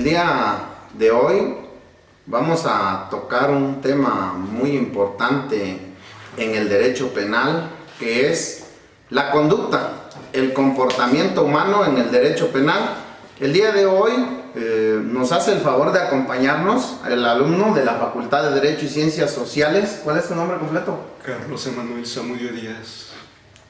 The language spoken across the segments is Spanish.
El día de hoy vamos a tocar un tema muy importante en el derecho penal, que es la conducta, el comportamiento humano en el derecho penal. El día de hoy nos hace el favor de acompañarnos el alumno de la Facultad de Derecho y Ciencias Sociales. ¿Cuál es tu nombre completo? Carlos Emanuel Zamudio Díaz.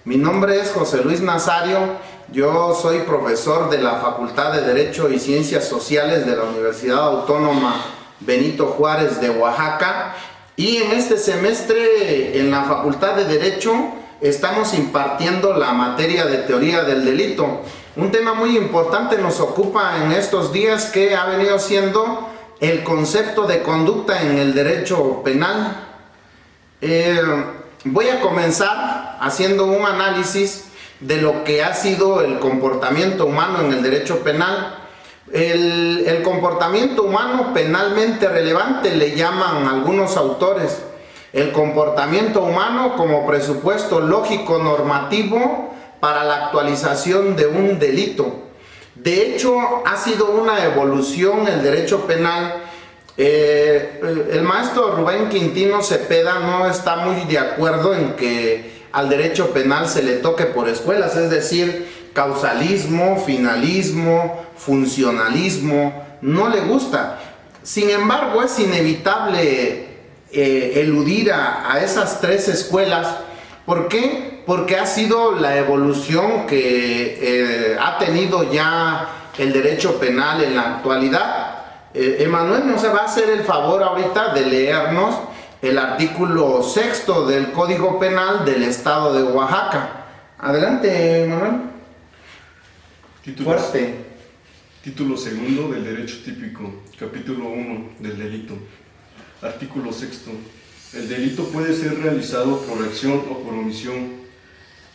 Mi nombre es José Luis Nazario. Yo soy profesor de la Facultad de Derecho y Ciencias Sociales de la Universidad Autónoma Benito Juárez de Oaxaca, y en este semestre en la Facultad de Derecho estamos impartiendo la materia de teoría del delito. Un tema muy importante nos ocupa en estos días, que ha venido siendo el concepto de conducta en el derecho penal. Voy a comenzar haciendo un análisis de lo que ha sido el comportamiento humano en el derecho penal. El comportamiento humano penalmente relevante le llaman algunos autores el comportamiento humano como presupuesto lógico normativo para la actualización de un delito. De hecho, ha sido una evolución el derecho penal. El maestro Rubén Quintino Cepeda no está muy de acuerdo en que al derecho penal se le toque por escuelas, es decir, causalismo, finalismo, funcionalismo, no le gusta. Sin embargo, es inevitable eludir a esas tres escuelas. ¿Por qué? Porque ha sido la evolución que ha tenido ya el derecho penal en la actualidad. Emanuel nos va a hacer el favor ahorita de leernos el artículo 6 del Código Penal del Estado de Oaxaca. Adelante, Emanuel. Fuerte. Título 2 del Derecho Típico, capítulo 1 del delito. Artículo 6. El delito puede ser realizado por acción o por omisión.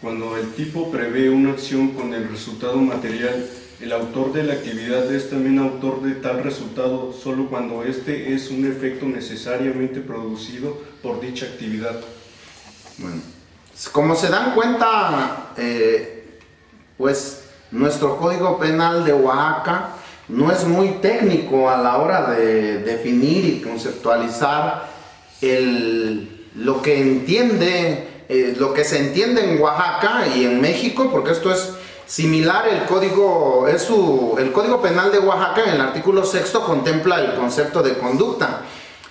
Cuando el tipo prevé una acción con el resultado material, el autor de la actividad es también autor de tal resultado solo cuando éste es un efecto necesariamente producido por dicha actividad. Bueno, como se dan cuenta, pues nuestro Código Penal de Oaxaca no es muy técnico a la hora de definir y conceptualizar lo que se entiende en Oaxaca y en México, porque esto es similar. El Código Penal de Oaxaca en el artículo 6 contempla el concepto de conducta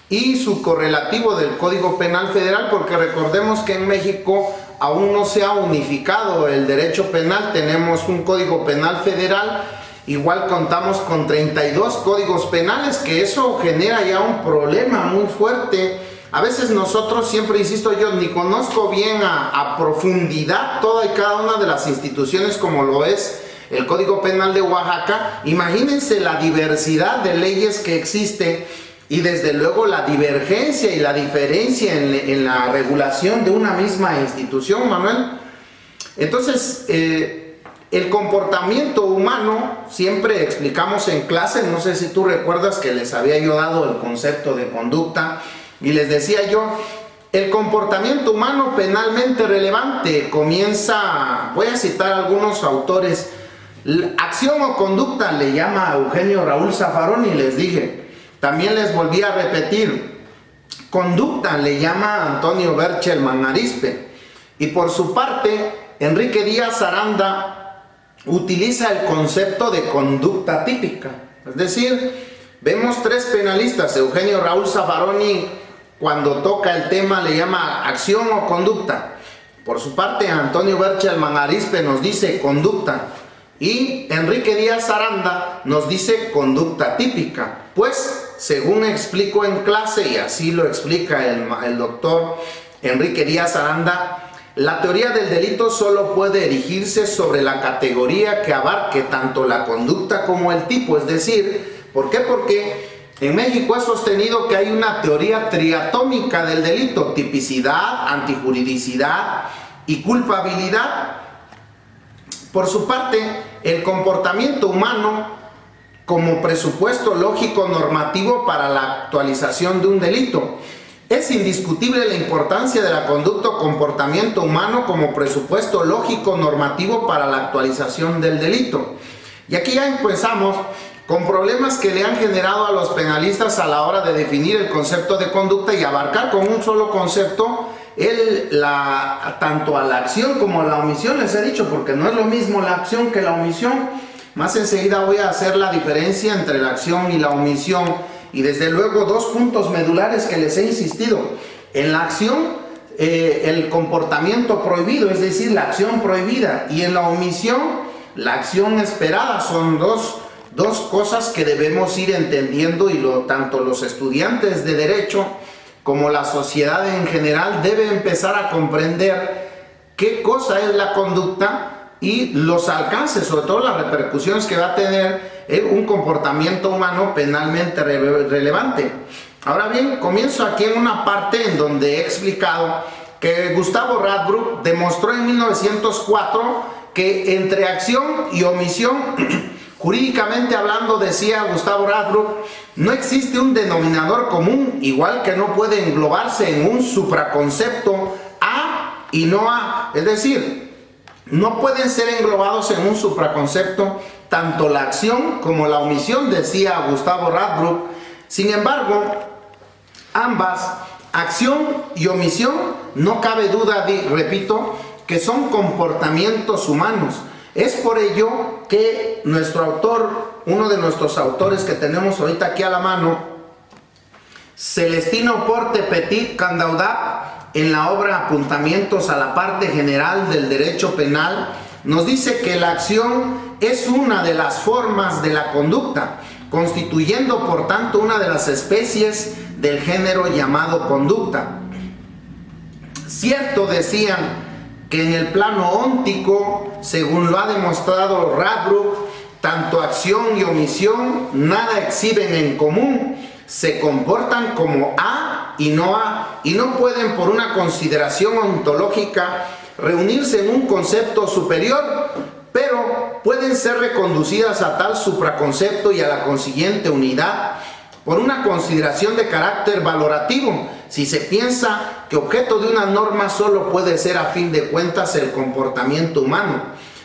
y su correlativo del Código Penal Federal, porque recordemos que en México aún no se ha unificado el derecho penal. Tenemos un Código Penal Federal, igual contamos con 32 códigos penales, que eso genera ya un problema muy fuerte. A veces nosotros, siempre insisto yo, ni conozco bien a profundidad toda y cada una de las instituciones como lo es el Código Penal de Oaxaca. Imagínense la diversidad de leyes que existe y desde luego la divergencia y la diferencia en la regulación de una misma institución, Manuel. Entonces, el comportamiento humano, siempre explicamos en clase, no sé si tú recuerdas que les había yo dado el concepto de conducta, y les decía yo, el comportamiento humano penalmente relevante comienza, voy a citar algunos autores, acción o conducta le llama a Eugenio Raúl Zaffaroni, y les dije, también les volví a repetir, conducta le llama a Antonio Berchelman Arispe, y por su parte, Enrique Díaz Aranda utiliza el concepto de conducta típica, es decir, vemos tres penalistas. Eugenio Raúl Zaffaroni, cuando toca el tema, le llama acción o conducta. Por su parte, Antonio Berchelman Arispe nos dice conducta, y Enrique Díaz Aranda nos dice conducta típica. Pues, según explico en clase, y así lo explica el doctor Enrique Díaz Aranda, la teoría del delito solo puede erigirse sobre la categoría que abarque tanto la conducta como el tipo. Es decir, ¿por qué? Porque en México es sostenido que hay una teoría triatómica del delito: tipicidad, antijuridicidad y culpabilidad. Por su parte, el comportamiento humano como presupuesto lógico normativo para la actualización de un delito. Es indiscutible la importancia de la conducta o comportamiento humano como presupuesto lógico normativo para la actualización del delito. Y aquí ya empezamos con problemas que le han generado a los penalistas a la hora de definir el concepto de conducta y abarcar con un solo concepto tanto a la acción como a la omisión. Les he dicho, porque no es lo mismo la acción que la omisión. Más enseguida voy a hacer la diferencia entre la acción y la omisión, y desde luego dos puntos medulares que les he insistido. En la acción, el comportamiento prohibido, es decir, la acción prohibida, y en la omisión, la acción esperada. Son dos cosas que debemos ir entendiendo, y tanto los estudiantes de Derecho como la sociedad en general debe empezar a comprender qué cosa es la conducta y los alcances, sobre todo las repercusiones que va a tener un comportamiento humano penalmente relevante. Ahora bien, comienzo aquí en una parte en donde he explicado que Gustavo Radbruch demostró en 1904 que entre acción y omisión, jurídicamente hablando, decía Gustavo Radbruch, no existe un denominador común, igual que no puede englobarse en un supraconcepto A y no A. Es decir, no pueden ser englobados en un supraconcepto tanto la acción como la omisión, decía Gustavo Radbruch. Sin embargo, ambas, acción y omisión, no cabe duda, repito, que son comportamientos humanos. Es por ello que nuestro autor, uno de nuestros autores que tenemos ahorita aquí a la mano, Celestino Porte Petit Candaudat, en la obra Apuntamientos a la parte general del derecho penal, nos dice que la acción es una de las formas de la conducta, constituyendo por tanto una de las especies del género llamado conducta. Cierto, decían, que en el plano óntico, según lo ha demostrado Radbruch, tanto acción y omisión nada exhiben en común, se comportan como A y no pueden, por una consideración ontológica, reunirse en un concepto superior, pero pueden ser reconducidas a tal supraconcepto y a la consiguiente unidad por una consideración de carácter valorativo, si se piensa que objeto de una norma solo puede ser a fin de cuentas el comportamiento humano,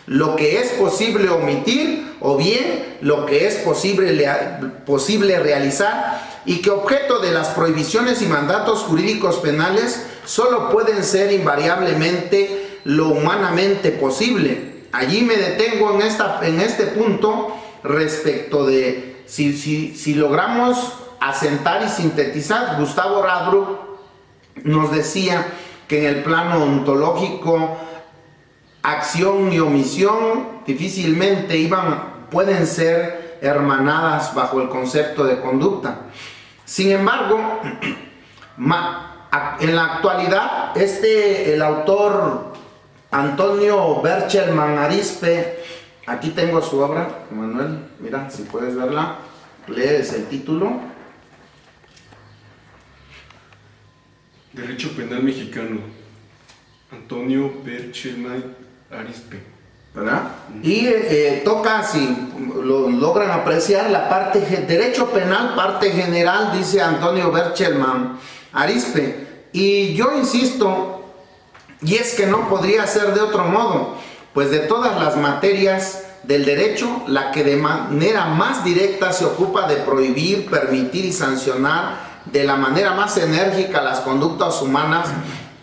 lo que es posible omitir o bien lo que es posible realizar, y que objeto de las prohibiciones y mandatos jurídicos penales solo pueden ser invariablemente lo humanamente posible. Allí me detengo en este punto respecto de si logramos asentar y sintetizar. Gustavo Radbruch nos decía que en el plano ontológico, acción y omisión difícilmente pueden ser hermanadas bajo el concepto de conducta. Sin embargo, en la actualidad, el autor Antonio Berchelman Arizpe, aquí tengo su obra, Manuel, mira, si puedes verla, lees el título. Derecho Penal Mexicano, Antonio Berchelman Arizpe, ¿verdad? Y toca, si lo logran apreciar, la parte derecho penal, parte general, dice Antonio Berchelman Arizpe. Y yo insisto, y es que no podría ser de otro modo, pues de todas las materias del derecho, la que de manera más directa se ocupa de prohibir, permitir y sancionar de la manera más enérgica las conductas humanas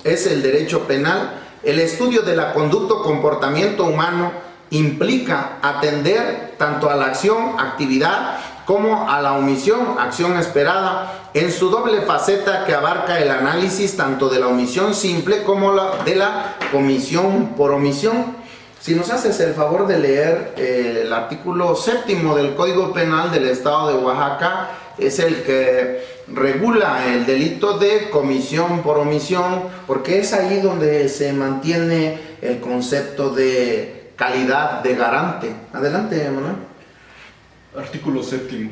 es el derecho penal. El estudio de la conducta o comportamiento humano implica atender tanto a la acción, actividad, como a la omisión, acción esperada, en su doble faceta que abarca el análisis tanto de la omisión simple como de la comisión por omisión. Si nos haces el favor de leer el artículo 7º del Código Penal del Estado de Oaxaca, es el que regula el delito de comisión por omisión, porque es ahí donde se mantiene el concepto de calidad de garante. Adelante, Manuel. Artículo 7º.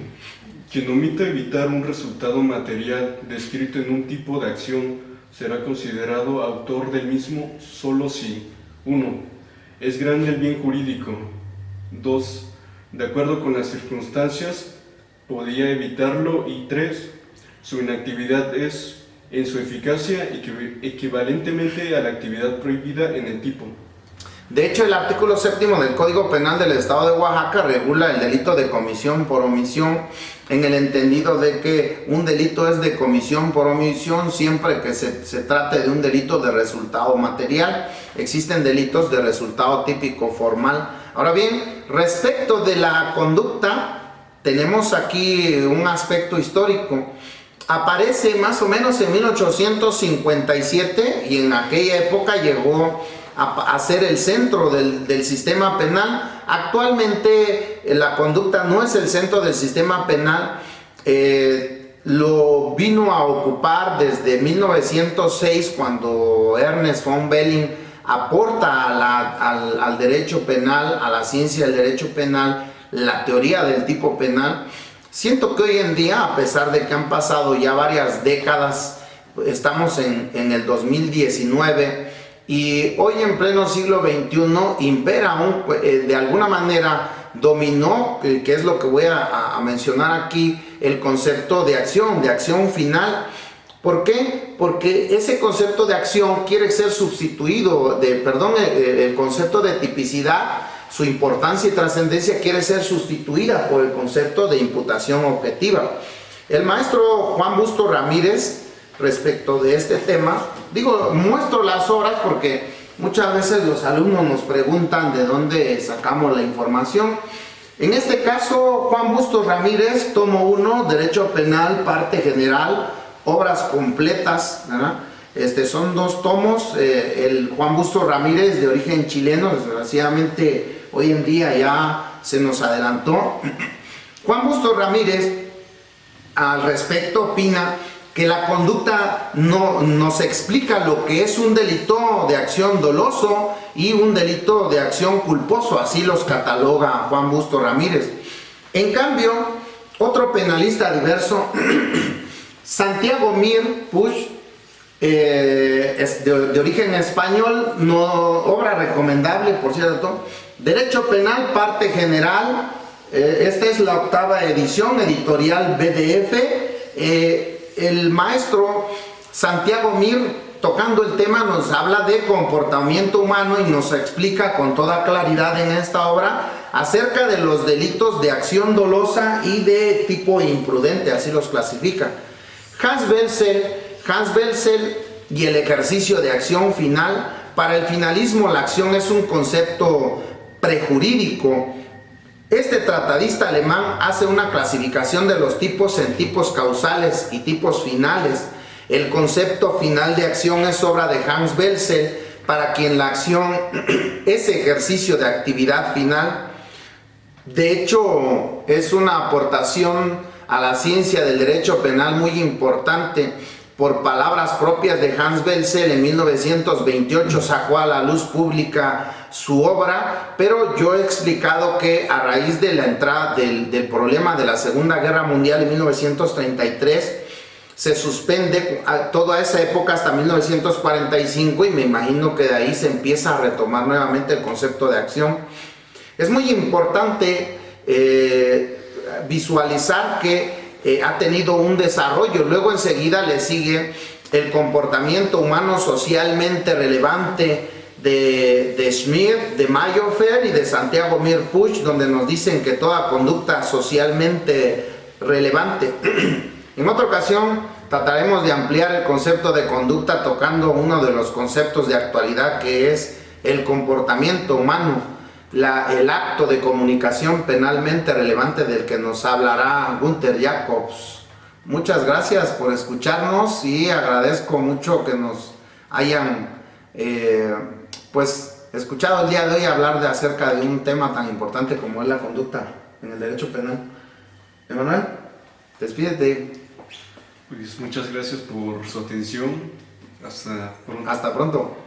Quien omita evitar un resultado material descrito en un tipo de acción será considerado autor del mismo solo si 1. Es grande el bien jurídico. 2. De acuerdo con las circunstancias, podía evitarlo. Y 3. Su inactividad es, en su eficacia, equivalentemente a la actividad prohibida en el tipo. De hecho, el artículo 7º del Código Penal del Estado de Oaxaca regula el delito de comisión por omisión en el entendido de que un delito es de comisión por omisión siempre que se trate de un delito de resultado material. Existen delitos de resultado típico formal. Ahora bien, respecto de la conducta, tenemos aquí un aspecto histórico. Aparece más o menos en 1857 y en aquella época llegó a ser el centro del sistema penal. Actualmente la conducta no es el centro del sistema penal, lo vino a ocupar desde 1906 cuando Ernest von Belling aporta al derecho penal, a la ciencia del derecho penal, la teoría del tipo penal. Siento que hoy en día, a pesar de que han pasado ya varias décadas, estamos en el 2019, y hoy en pleno siglo XXI impera de alguna manera dominó, que es lo que voy a mencionar aquí, el concepto de acción final. ¿Por qué? Porque ese concepto de acción quiere ser sustituido, el concepto de tipicidad, su importancia y trascendencia quiere ser sustituida por el concepto de imputación objetiva. El maestro Juan Busto Ramírez, respecto de este tema, muestro las obras porque muchas veces los alumnos nos preguntan de dónde sacamos la información. En este caso, Juan Busto Ramírez, tomo 1, Derecho Penal, parte general, obras completas, ¿verdad? Son 2 tomos. El Juan Busto Ramírez, de origen chileno, desgraciadamente hoy en día ya se nos adelantó. Juan Busto Ramírez al respecto opina que la conducta no nos explica lo que es un delito de acción doloso y un delito de acción culposo, así los cataloga Juan Busto Ramírez. En cambio, otro penalista diverso, Santiago Mir Puig, es de origen español, obra recomendable, por cierto, Derecho Penal, parte general, esta es la 8ª edición, editorial BDF. El maestro Santiago Mir, tocando el tema, nos habla de comportamiento humano y nos explica con toda claridad en esta obra acerca de los delitos de acción dolosa y de tipo imprudente, así los clasifica. Hans Belzel y el ejercicio de acción final. Para el finalismo, la acción es un concepto prejurídico. Este tratadista alemán hace una clasificación de los tipos en tipos causales y tipos finales. El concepto final de acción es obra de Hans Belzel, para quien la acción es ejercicio de actividad final. De hecho, es una aportación a la ciencia del derecho penal muy importante. Por palabras propias de Hans Belzel, en 1928 sacó a la luz pública su obra, pero yo he explicado que a raíz de la entrada del problema de la Segunda Guerra Mundial en 1933, se suspende toda esa época hasta 1945 y me imagino que de ahí se empieza a retomar nuevamente el concepto de acción. Es muy importante visualizar que ha tenido un desarrollo. Luego enseguida le sigue el comportamiento humano socialmente relevante de Schmidt, de Mayofer y de Santiago Mir Puig, donde nos dicen que toda conducta socialmente relevante. En otra ocasión trataremos de ampliar el concepto de conducta tocando uno de los conceptos de actualidad, que es el comportamiento humano, el acto de comunicación penalmente relevante del que nos hablará Gunther Jacobs. Muchas gracias por escucharnos y agradezco mucho que nos hayan escuchado el día de hoy hablar acerca de un tema tan importante como es la conducta en el derecho penal. Emanuel, despídete. Pues muchas gracias por su atención. Hasta pronto. Hasta pronto.